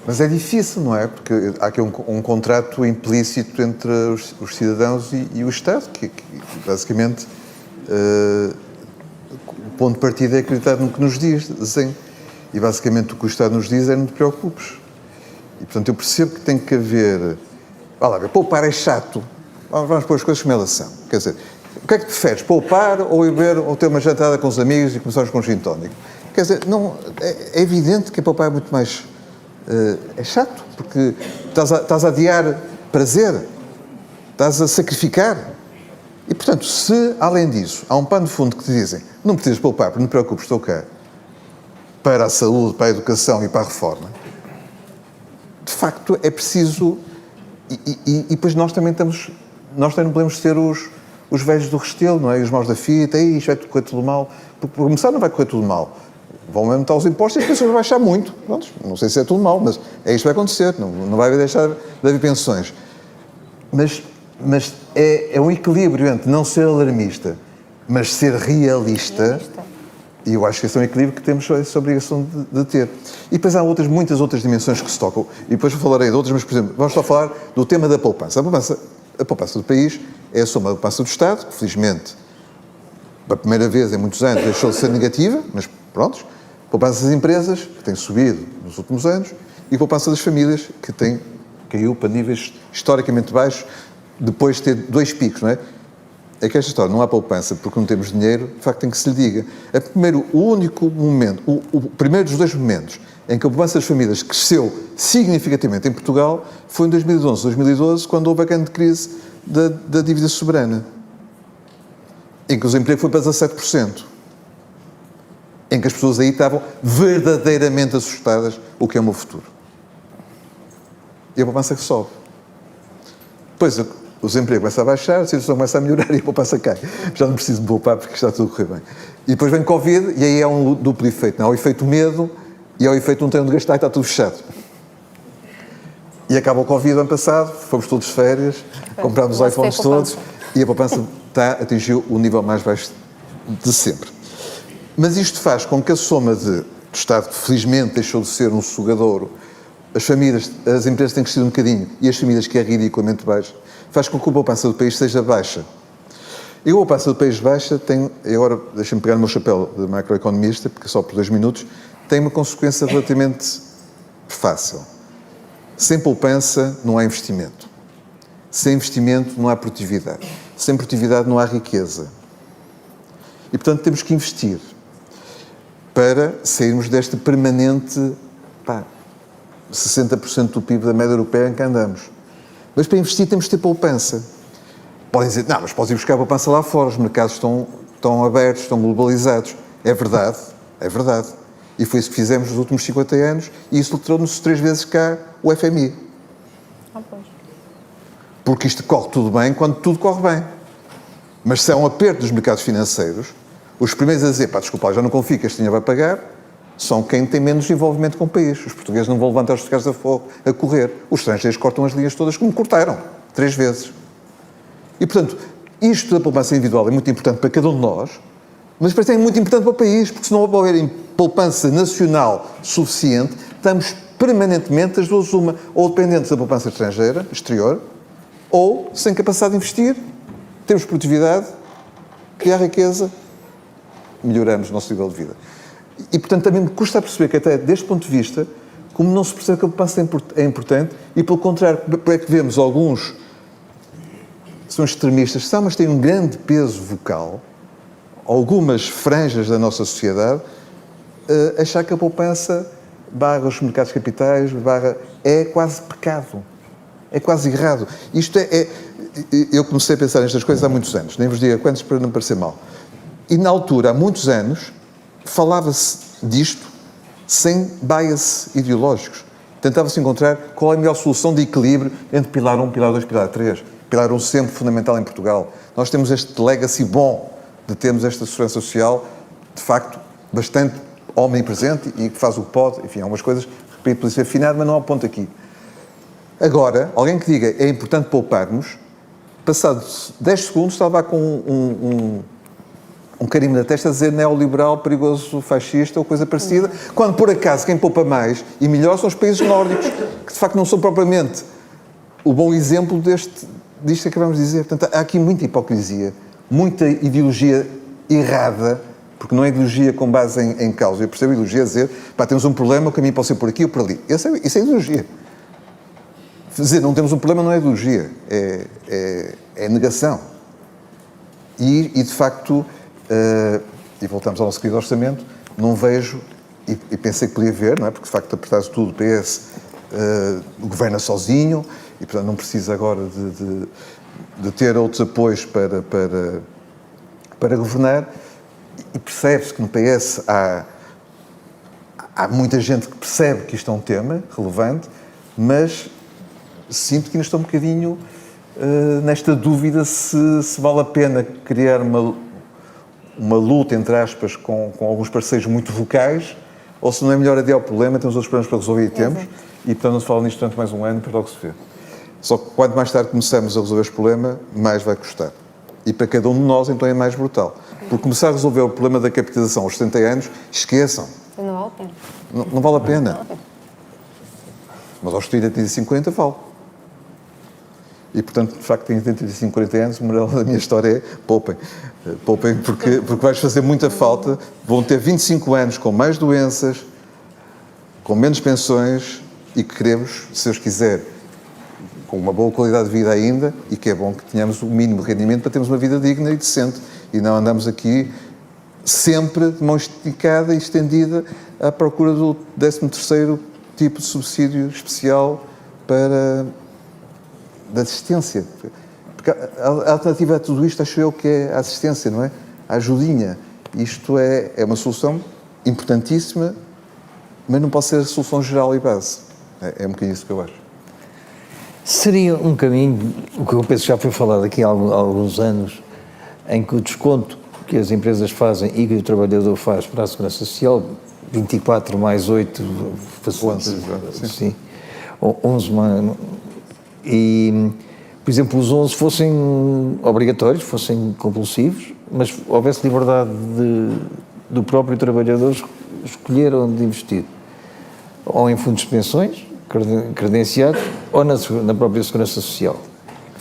D: Mas é difícil, não é? Porque há aqui um contrato implícito entre os cidadãos e o Estado, que basicamente o ponto de partida é acreditar no que nos dizem. E basicamente o que o Estado nos diz é não te preocupes. E portanto eu percebo que tem que haver... poupar é chato. Vamos pôr as coisas como elas são. Quer dizer, o que é que preferes? Poupar ou ir beber ou ter uma jantada com os amigos e começarmos com um gin tónico? Quer dizer, não, é evidente que poupar é muito mais... é chato, porque estás a adiar prazer, estás a sacrificar. E, portanto, se, além disso, há um pano de fundo que te dizem não precisas poupar, porque não te preocupes, estou cá, para a saúde, para a educação e para a reforma, de facto é preciso... E depois nós também não podemos ser os velhos do Restelo, não é? E os maus da fita, isto vai correr tudo mal. Por começar, não vai correr tudo mal. Vão aumentar os impostos e as pessoas vão baixar muito. Pronto, não sei se é tudo mal, mas é isto que vai acontecer. Não vai deixar de haver pensões. Mas é um equilíbrio entre não ser alarmista, mas ser realista. E eu acho que esse é um equilíbrio que temos essa obrigação de ter. E depois há muitas outras dimensões que se tocam. E depois falarei de outras, mas, por exemplo, vamos só falar do tema da poupança. A poupança do país é a soma da poupança do Estado, que felizmente, pela primeira vez em muitos anos, deixou de ser negativa, mas pronto. Poupança das empresas, que tem subido nos últimos anos, e poupança das famílias, que caiu para níveis historicamente baixos, depois de ter 2 picos, não é? É que esta história, não há poupança porque não temos dinheiro, de facto tem que se lhe diga. O único momento, o primeiro dos 2 momentos em que a poupança das famílias cresceu significativamente em Portugal foi em 2011, 2012, quando houve a grande crise da dívida soberana, em que o desemprego foi para 17%, em que as pessoas aí estavam verdadeiramente assustadas o que é o meu futuro. E a poupança que sobe. Depois o desemprego começa a baixar, a situação começa a melhorar e a poupança cai. Já não preciso me poupar porque está tudo a correr bem. E depois vem Covid e aí é um duplo efeito. Não? Há o efeito medo e há o efeito não ter onde gastar e está tudo fechado. E acaba o Covid ano passado, fomos todos de férias, comprámos os iPhones todos e a poupança atingiu o nível mais baixo de sempre. Mas isto faz com que a soma do Estado, que felizmente deixou de ser um sugadouro, as famílias, as empresas têm crescido um bocadinho e as famílias, que é ridiculamente baixa, faz com que a poupança do país seja baixa. E a poupança do país baixa tem, e agora deixem-me pegar no meu chapéu de macroeconomista, porque só por 2 minutos, tem uma consequência relativamente fácil. Sem poupança não há investimento. Sem investimento não há produtividade. Sem produtividade não há riqueza. E, portanto, temos que investir para sairmos deste permanente 60% do PIB da média europeia em que andamos. Mas para investir temos de ter poupança. Podem dizer, não, mas podes ir buscar poupança lá fora, os mercados estão abertos, estão globalizados. É verdade, é verdade. E foi isso que fizemos nos últimos 50 anos e isso trouxe-nos 3 vezes cá o FMI. Porque isto corre tudo bem quando tudo corre bem. Mas se há um aperto dos mercados financeiros, os primeiros a dizer, desculpa, já não confio que este dinheiro vai pagar, são quem tem menos envolvimento com o país. Os portugueses não vão levantar os portugueses a fogo a correr. Os estrangeiros cortam as linhas todas como cortaram, 3 vezes. E, portanto, isto da poupança individual é muito importante para cada um de nós, mas para é muito importante para o país, porque se não houver poupança nacional suficiente, estamos permanentemente, as duas uma, ou dependentes da poupança estrangeira, exterior, ou sem capacidade de investir, temos produtividade, criar riqueza, melhoramos o nosso nível de vida. E, portanto, também me custa perceber que até deste ponto de vista, como não se percebe que a poupança é importante, e pelo contrário, é que vemos alguns, são extremistas, mas têm um grande peso vocal, algumas franjas da nossa sociedade, achar que a poupança barra os mercados de capitais, é quase pecado, é quase errado. Isto eu comecei a pensar nestas coisas há muitos anos, nem vos digo quantos para não parecer mal. E na altura, há muitos anos, falava-se disto sem bias ideológicos. Tentava-se encontrar qual é a melhor solução de equilíbrio entre pilar 1, pilar 2, pilar 3. Pilar 1 sempre fundamental em Portugal. Nós temos este legacy bom de termos esta segurança social, de facto, bastante omnipresente e que faz o que pode. Enfim, há umas coisas, repito, pode ser afinado, mas não há ponto aqui. Agora, alguém que diga é importante pouparmos, passado 10 segundos está a levar com um carimbo na testa a dizer neoliberal, perigoso, fascista ou coisa parecida, quando por acaso quem poupa mais e melhor são os países nórdicos, que de facto não são propriamente o bom exemplo disto que acabamos de dizer. Portanto, há aqui muita hipocrisia, muita ideologia errada, porque não é ideologia com base em causa. Eu percebo a ideologia a dizer, temos um problema, o caminho pode ser por aqui ou por ali. Isso é ideologia. Dizer não temos um problema não é ideologia, é negação. E de facto, e voltamos ao nosso querido orçamento, não vejo, e pensei que podia ver, não é? Porque de facto, apesar de tudo, o PS governa sozinho e portanto não precisa agora de ter outros apoios para governar, e percebe-se que no PS há muita gente que percebe que isto é um tema relevante, mas sinto que ainda estou um bocadinho nesta dúvida se vale a pena criar uma luta, entre aspas, com alguns parceiros muito vocais, ou se não é melhor adiar o problema, temos outros problemas para resolver e temos, e portanto não se fala nisto durante mais um ano, para logo se vê. Só que quanto mais tarde começamos a resolver este problema, mais vai custar. E para cada um de nós, então, é mais brutal. Porque começar a resolver o problema da capitalização aos 70 anos, esqueçam.
C: Não vale a pena.
D: Não vale a pena. Mas aos 30, 30 e 50 vale. E, portanto, de facto, em 35, 40 anos, o moral da minha história é poupem. Poupem porque vais fazer muita falta. Vão ter 25 anos com mais doenças, com menos pensões e que queremos, se Deus quiser, com uma boa qualidade de vida ainda, e que é bom que tenhamos o mínimo rendimento para termos uma vida digna e decente, e não andamos aqui sempre de mão esticada e estendida à procura do 13º tipo de subsídio especial da assistência. Porque a alternativa a tudo isto, acho eu, que é a assistência, não é? A ajudinha. Isto é uma solução importantíssima, mas não pode ser a solução geral e base. É um bocadinho isso que eu acho.
B: Seria um caminho, o que eu penso já foi falado aqui há alguns anos, em que o desconto que as empresas fazem e que o trabalhador faz para a Segurança Social, 24 mais 8,
D: 11,
B: sim, 11 mais, e, por exemplo, os 11 fossem obrigatórios, fossem compulsivos, mas houvesse liberdade do próprio trabalhador escolher onde investir, ou em fundos de pensões credenciados, ou na própria Segurança Social.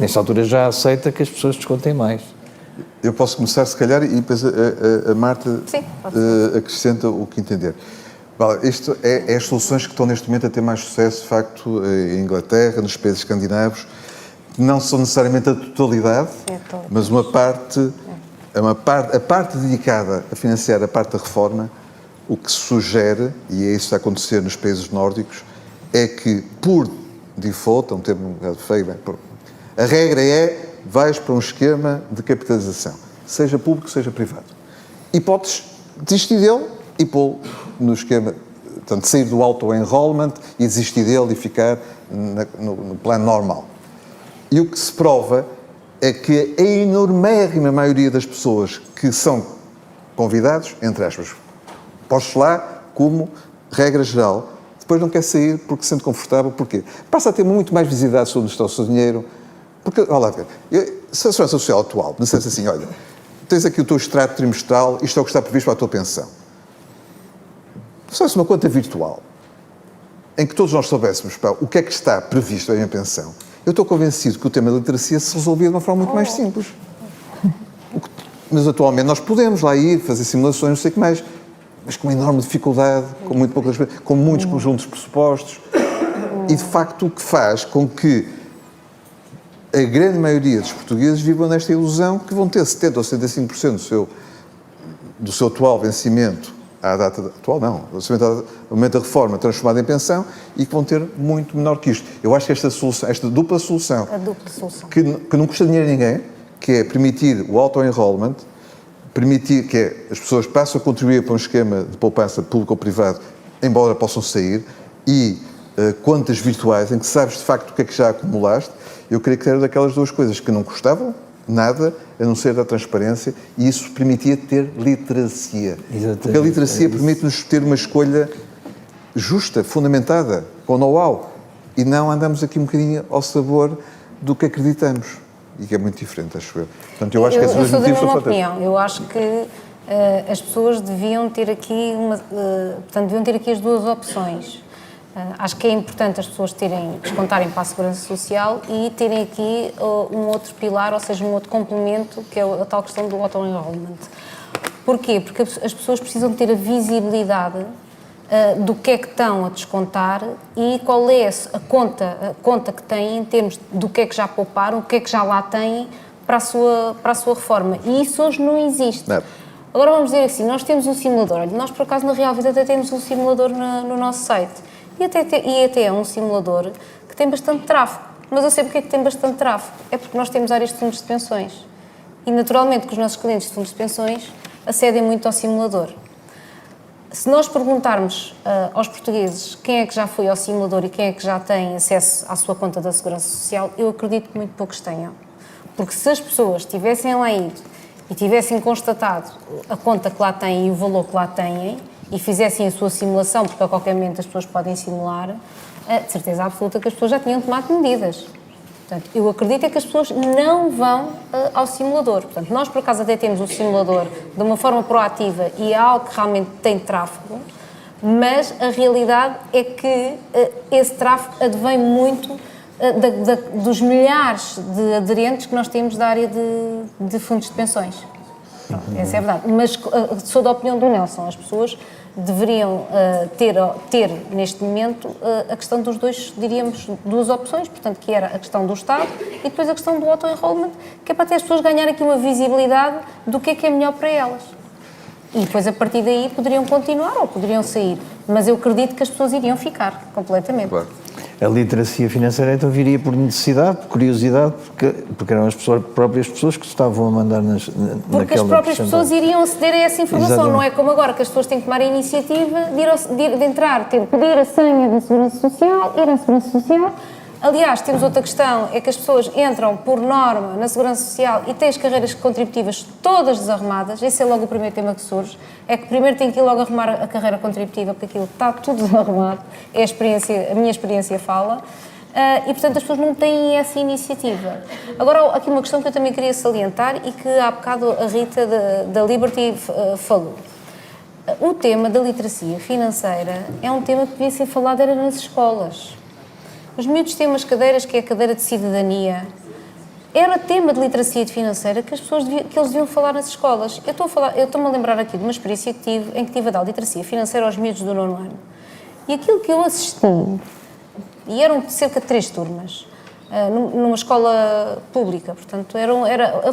B: Nesta altura já aceita que as pessoas descontem mais.
D: Eu posso começar, se calhar, e depois a Marta acrescenta o que entender. Isto é as soluções que estão neste momento a ter mais sucesso, de facto, em Inglaterra, nos países escandinavos. Não são necessariamente a totalidade, mas a parte dedicada a financiar a parte da reforma, o que se sugere, e é isso que está a acontecer nos países nórdicos, é que, por default, é um termo um bocado feio, a regra é: vais para um esquema de capitalização, seja público, seja privado. E podes desistir dele e pô-lo no esquema, portanto, sair do auto-enrollment e desistir dele e ficar no plano normal. E o que se prova é que a enormérrima maioria das pessoas que são convidados, entre aspas, postos lá como regra geral, depois não quer sair porque se sente confortável. Porquê? Passa a ter muito mais visibilidade sobre onde está o seu dinheiro. Porque, olha lá, se a Segurança Social atual me dissesse assim: olha, tens aqui o teu extrato trimestral, isto é o que está previsto para a tua pensão. Se fosse uma conta virtual, em que todos nós soubéssemos o que é que está previsto em minha pensão, eu estou convencido que o tema da literacia se resolvia de uma forma muito mais simples. Mas atualmente nós podemos lá ir, fazer simulações, não sei o que mais, mas com uma enorme dificuldade, com muito poucas, com muitos conjuntos de pressupostos, e de facto o que faz com que a grande maioria dos portugueses vivam nesta ilusão que vão ter 70% ou 75% do seu atual vencimento à data atual, não, ao momento da reforma transformada em pensão, e que vão ter muito menor que isto. Eu acho que esta dupla solução, que não custa dinheiro a ninguém, que é permitir o auto-enrollment, permitir que as pessoas passem a contribuir para um esquema de poupança público ou privado, embora possam sair, e contas virtuais em que sabes de facto o que é que já acumulaste. Eu creio que era daquelas duas coisas que não custavam nada, a não ser da transparência, e isso permitia ter literacia. Exatamente. Porque a literacia permite-nos ter uma escolha justa, fundamentada, com know-how, e não andamos aqui um bocadinho ao sabor do que acreditamos, e que é muito diferente, acho eu. Portanto, eu acho que esses dois motivos são fantásticos.
C: Opinião. Eu acho que as pessoas deviam ter aqui deviam ter aqui as duas opções. Acho que é importante as pessoas descontarem para a Segurança Social e terem aqui um outro pilar, ou seja, um outro complemento, que é a tal questão do auto-enrollment. Porquê? Porque as pessoas precisam ter a visibilidade do que é que estão a descontar e qual é a conta que têm em termos do que é que já pouparam, o que é que já lá têm para a sua reforma. E isso hoje não existe. Não. Agora vamos dizer assim, nós temos um simulador. Olha, nós por acaso na Real Vida até temos um simulador no nosso site. E até é um simulador que tem bastante tráfego. Mas eu sei porque é que tem bastante tráfego. É porque nós temos áreas de fundos de pensões. E naturalmente que os nossos clientes de fundos de pensões acedem muito ao simulador. Se nós perguntarmos aos portugueses quem é que já foi ao simulador e quem é que já tem acesso à sua conta da Segurança Social, eu acredito que muito poucos tenham. Porque se as pessoas tivessem lá ido e tivessem constatado a conta que lá têm e o valor que lá têm, e fizessem a sua simulação, porque a qualquer momento as pessoas podem simular, de certeza absoluta que as pessoas já tinham tomado medidas. Portanto, eu acredito é que as pessoas não vão ao simulador. Portanto, nós por acaso até temos o simulador de uma forma proativa e é algo que realmente tem tráfego, mas a realidade é que esse tráfego advém muito dos milhares de aderentes que nós temos da área de fundos de pensões. Essa é a verdade. Mas sou da opinião do Nelson, as pessoas deveriam ter neste momento a questão dos dois, diríamos, duas opções, portanto, que era a questão do Estado e depois a questão do auto-enrollment, que é para ter as pessoas ganharem aqui uma visibilidade do que é melhor para elas. E depois, a partir daí, poderiam continuar ou poderiam sair. Mas eu acredito que as pessoas iriam ficar completamente.
D: Claro.
B: A literacia financeira então viria por necessidade, por curiosidade, porque eram as próprias pessoas que estavam a mandar
C: porque as próprias pessoas iriam aceder a essa informação. Exatamente. Não é como agora que as pessoas têm que tomar a iniciativa de entrar, pedir a senha da Segurança Social, ir à Segurança Social. Aliás, temos outra questão, é que as pessoas entram por norma na Segurança Social e têm as carreiras contributivas todas desarrumadas. Esse é logo o primeiro tema que surge, é que primeiro tem que ir logo arrumar a carreira contributiva, porque aquilo está tudo desarrumado, é a minha experiência fala, e portanto as pessoas não têm essa iniciativa. Agora, aqui uma questão que eu também queria salientar e que há bocado a Rita da Liberty falou. O tema da literacia financeira é um tema que devia ser falado era nas escolas. Os miúdos têm umas cadeiras, que é a cadeira de cidadania. Era tema de literacia financeira que eles deviam falar nas escolas. Eu estou-me a lembrar aqui de uma experiência que tive, em que estive a dar literacia financeira aos miúdos do 9º ano. E aquilo que eu assisti, e eram cerca de 3 turmas, numa escola pública, portanto,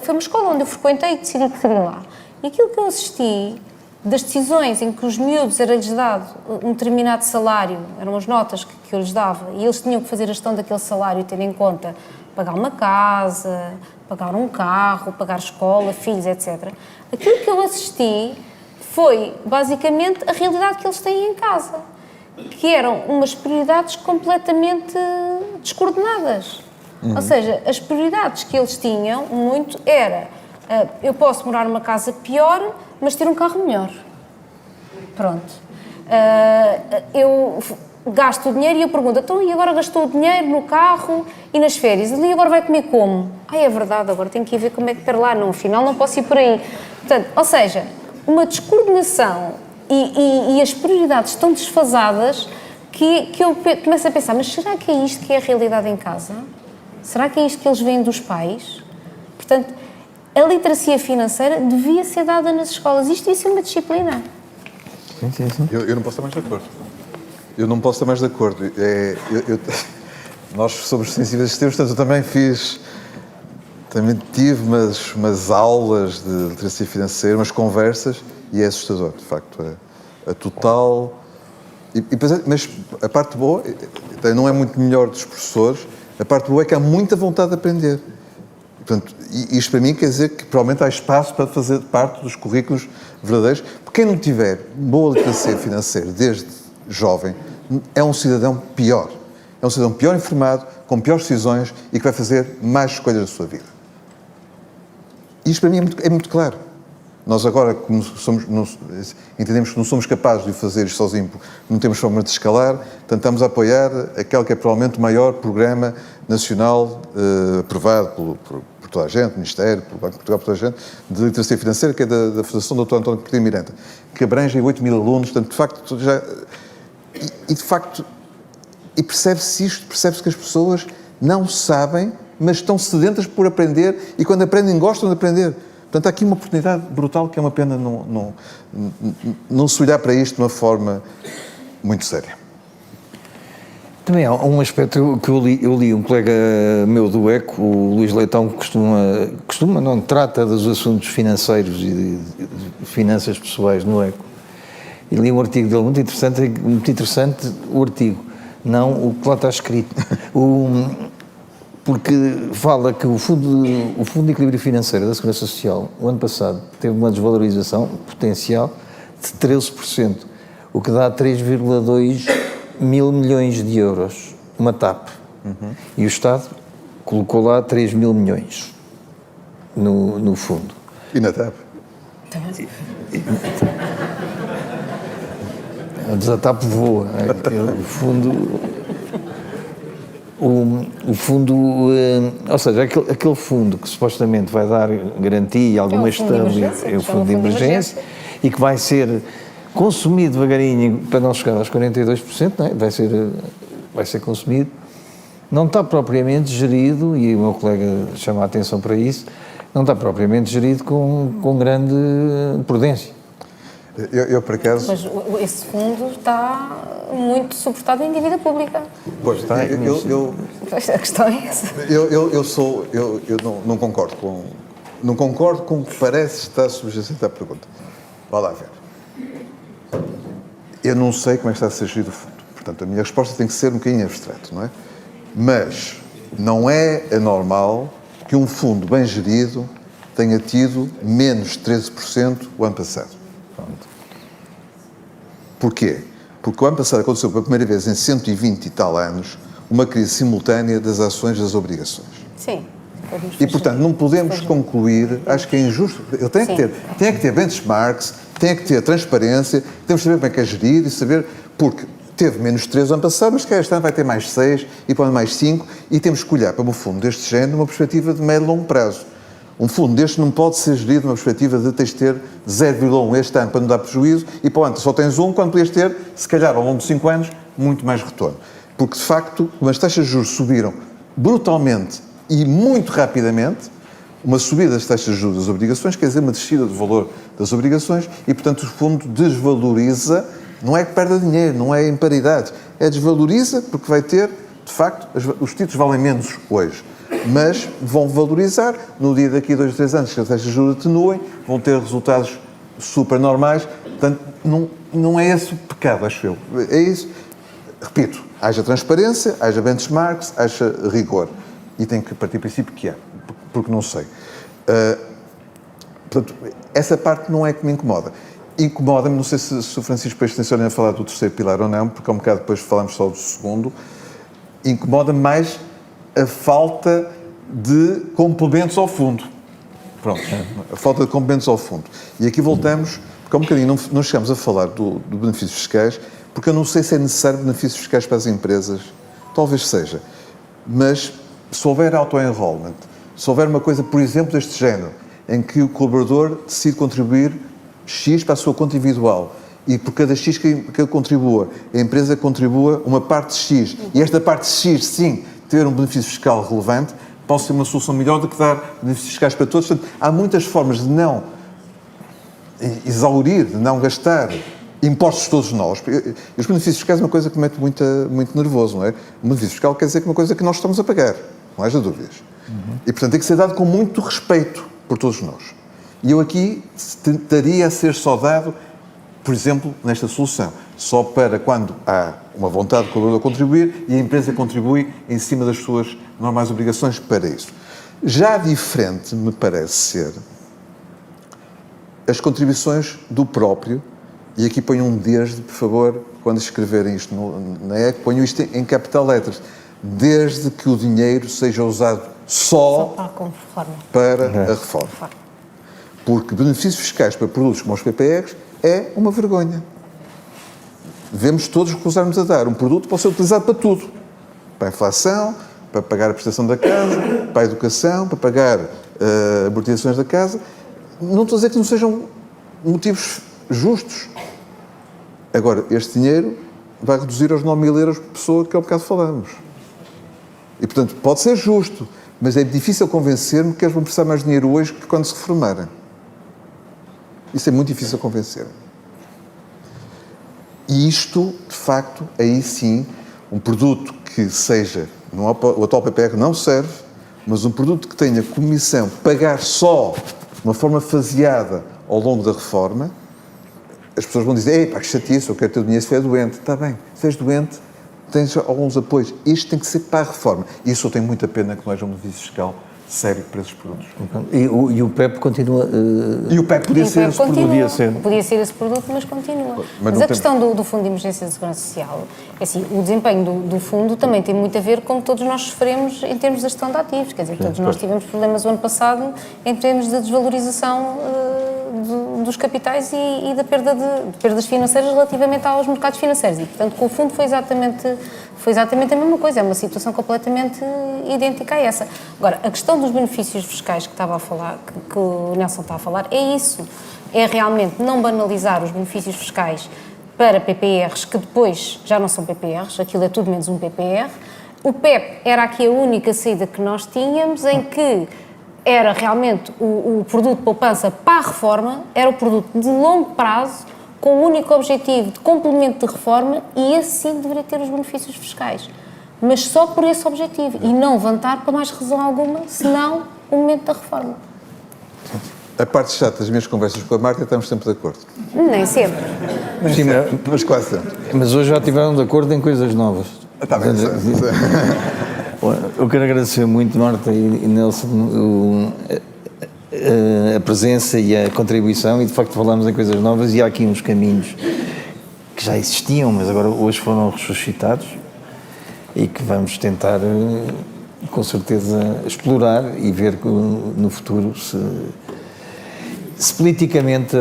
C: foi uma escola onde eu frequentei e decidi que seria lá. E aquilo que eu assisti das decisões em que os miúdos era-lhes dado um determinado salário, eram as notas que eu lhes dava, e eles tinham que fazer a gestão daquele salário, ter em conta pagar uma casa, pagar um carro, pagar escola, filhos, etc. Aquilo que eu assisti foi, basicamente, a realidade que eles têm em casa, que eram umas prioridades completamente descoordenadas. Ou seja, as prioridades que eles tinham, muito, era eu posso morar numa casa pior, mas ter um carro melhor. Pronto. Eu gasto o dinheiro e eu pergunto, então e agora gastou o dinheiro no carro e nas férias? E agora vai comer como? É verdade, agora tenho que ir ver como é que, para lá, não, afinal não posso ir por aí. Portanto, ou seja, uma descoordenação e as prioridades estão desfasadas que eu começo a pensar, mas será que é isto que é a realidade em casa? Será que é isto que eles veem dos pais? Portanto, a literacia financeira devia ser dada nas escolas. Isto devia ser uma disciplina.
B: Sim.
D: Eu não posso estar mais de acordo. Eu não posso estar mais de acordo. Nós somos sensíveis a estes temas, portanto, eu também tive umas aulas de literacia financeira, umas conversas, e é assustador, de facto. A total... Mas a parte boa, não é muito melhor dos professores, a parte boa é que há muita vontade de aprender. Portanto, isto para mim quer dizer que provavelmente há espaço para fazer parte dos currículos verdadeiros. Porque quem não tiver boa literacia financeira desde jovem é um cidadão pior. É um cidadão pior informado, com piores decisões e que vai fazer mais escolhas da sua vida. Isto para mim é muito claro. Nós agora, como entendemos que não somos capazes de fazer isto sozinho, não temos forma de escalar, portanto estamos a apoiar aquele que é provavelmente o maior programa nacional aprovado por toda a gente, Ministério, pelo Banco de Portugal, por toda a gente, de literacia financeira, que é da Fundação Dr. António Coutinho Miranda, que abrange 8 mil alunos, portanto, de facto, e percebe-se que as pessoas não sabem, mas estão sedentas por aprender, e quando aprendem, gostam de aprender. Portanto, há aqui uma oportunidade brutal que é uma pena não se olhar para isto de uma forma muito séria.
B: Também há um aspecto que eu li um colega meu do ECO, o Luís Leitão, que não trata dos assuntos financeiros e de finanças pessoais no ECO. E li um artigo dele muito interessante o artigo, não o que lá está escrito. Porque fala que o Fundo de Equilíbrio Financeiro da Segurança Social, o ano passado, teve uma desvalorização potencial de 13%, o que dá 3,2 mil milhões de euros, uma TAP. E o Estado colocou lá 3 mil milhões no fundo.
D: E na TAP?
B: A TAP voa. O fundo, ou seja, aquele fundo que supostamente vai dar garantia e alguma estabilidade, é o fundo de emergência, e que vai ser consumido devagarinho para não chegar aos 42%, não é? vai ser consumido, não está propriamente gerido, e o meu colega chama a atenção para isso, não está propriamente gerido com grande prudência.
D: Eu, por acaso...
C: Mas esse fundo está muito suportado em dívida pública.
D: Pois,
B: Está,
C: Pois, a questão é essa.
D: eu não concordo com... Não concordo com o que parece estar subjacente à pergunta. Vá lá ver. Eu não sei como é que está a ser gerido o fundo. Portanto, a minha resposta tem que ser um bocadinho abstrato, não é? Mas não é anormal que um fundo bem gerido tenha tido menos 13% o ano passado. Pronto. Porquê? Porque o ano passado aconteceu pela primeira vez em 120 e tal anos uma crise simultânea das ações e das obrigações.
C: Sim.
D: E, portanto, não podemos concluir, acho que é injusto, ele tem que ter benchmarks, tem que ter transparência, temos que saber como é que é gerido e saber, porque teve menos 3 o ano passado, mas que este ano vai ter mais 6 e para mais 5 e temos que olhar para um fundo deste género numa perspectiva de médio e longo prazo. Um fundo deste não pode ser gerido numa perspectiva de tens de ter 0,1 este ano para não dar prejuízo e para o ano só tens 1, quando podias ter, se calhar ao longo de 5 anos, muito mais retorno. Porque, de facto, as taxas de juros subiram brutalmente e muito rapidamente. Uma subida das taxas de juros das obrigações quer dizer uma descida do valor das obrigações e, portanto, o fundo desvaloriza, não é que perda dinheiro, não é em paridade, é desvaloriza porque vai ter, de facto, os títulos valem menos hoje, mas vão valorizar no dia daqui a 2 ou 3 anos, que as taxas de juros atenuem, vão ter resultados super normais, portanto, não é esse o pecado, acho eu. É isso. Repito, haja transparência, haja benchmarks, haja rigor. E tenho que partir do princípio que há, porque não sei. Portanto, essa parte não é que me incomoda. Incomoda-me, não sei se o Francisco depois tenciona a falar do terceiro pilar ou não, porque há um bocado depois falamos só do segundo. Incomoda-me mais a falta de complementos ao fundo. Pronto, a falta de complementos ao fundo. E aqui voltamos, porque há um bocadinho não chegamos a falar do benefícios fiscais, porque eu não sei se é necessário benefícios fiscais para as empresas. Talvez seja. Mas se houver auto-enrollment, se houver uma coisa, por exemplo, deste género, em que o colaborador decide contribuir X para a sua conta individual e por cada X que ele contribua, a empresa contribua uma parte de X e esta parte de X, sim, ter um benefício fiscal relevante, pode ser uma solução melhor do que dar benefícios fiscais para todos. Portanto, há muitas formas de não exaurir, de não gastar impostos todos nós. Os benefícios fiscais é uma coisa que me mete muito nervoso, não é? O benefício fiscal quer dizer que é uma coisa que nós estamos a pagar, não haja dúvidas. E, portanto, tem que ser dado com muito respeito por todos nós. E eu aqui tentaria a ser só dado, por exemplo, nesta solução, só para quando há uma vontade do colaborador contribuir e a empresa contribui em cima das suas normais obrigações para isso. Já diferente, me parece ser, as contribuições do próprio, e aqui ponho um desde, por favor, quando escreverem isto na EC, ponho isto em capital letras, desde que o dinheiro seja usado só para a reforma. Porque benefícios fiscais para produtos como os PPRs é uma vergonha. Devemos todos recusarmos a dar. Um produto pode ser utilizado para tudo. Para a inflação, para pagar a prestação da casa, para a educação, para pagar amortizações da casa. Não estou a dizer que não sejam motivos justos. Agora, este dinheiro vai reduzir aos 9.000 euros por pessoa que há um bocado falamos. E, portanto, pode ser justo, mas é difícil convencer-me que eles vão precisar mais dinheiro hoje que quando se reformarem. Isso é muito difícil convencer-me. E isto, de facto, aí sim, um produto que seja, o atual PPR não serve, mas um produto que tenha como missão pagar só de uma forma faseada ao longo da reforma, as pessoas vão dizer, ei, pá, que chatice, eu quero ter o dinheiro se for doente. Está bem, se és doente, tens alguns apoios. Isto tem que ser para a reforma. E isso eu tenho muita pena que não haja um benefício fiscal sério para esses produtos.
B: E o PEP continua...
D: E o PEP podia ser esse produto.
C: Podia ser esse produto, mas continua. Mas a questão do Fundo de Emergência de Segurança Social, é assim, o desempenho do Fundo também tem muito a ver com que todos nós sofremos em termos da gestão de ativos. Quer dizer, todos nós tivemos problemas o ano passado em termos de desvalorização dos capitais e da perda de perdas financeiras relativamente aos mercados financeiros. E, portanto, com o Fundo foi exatamente a mesma coisa. É uma situação completamente idêntica a essa. Agora, a questão dos benefícios fiscais que estava a falar, que o Nelson está a falar, é isso. É realmente não banalizar os benefícios fiscais para PPRs, que depois já não são PPRs, aquilo é tudo menos um PPR. O PEP era aqui a única saída que nós tínhamos, em que era realmente o produto de poupança para a reforma, era o produto de longo prazo, com o único objetivo de complemento de reforma, e esse sim deveria ter os benefícios fiscais. Mas só por esse objetivo, e não levantar para mais razão alguma, senão o momento da reforma.
D: A parte chata das minhas conversas com a Marta, estamos sempre de acordo.
C: Nem sempre.
B: Sim,
D: Mas quase sempre.
B: mas hoje já estiveram de acordo em coisas novas.
D: Está bem,
B: Eu quero agradecer muito, Marta e Nelson, a presença e a contribuição, e de facto falamos em coisas novas, e há aqui uns caminhos que já existiam, mas agora hoje foram ressuscitados, e que vamos tentar, com certeza, explorar e ver no futuro se politicamente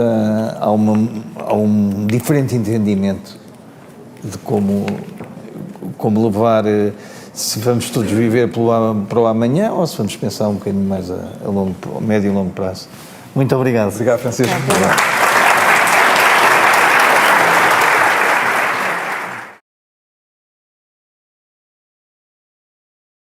B: há um diferente entendimento de como levar, se vamos todos viver para o amanhã, ou se vamos pensar um bocadinho mais a médio e longo prazo. Muito obrigado.
D: Obrigado, Francisco.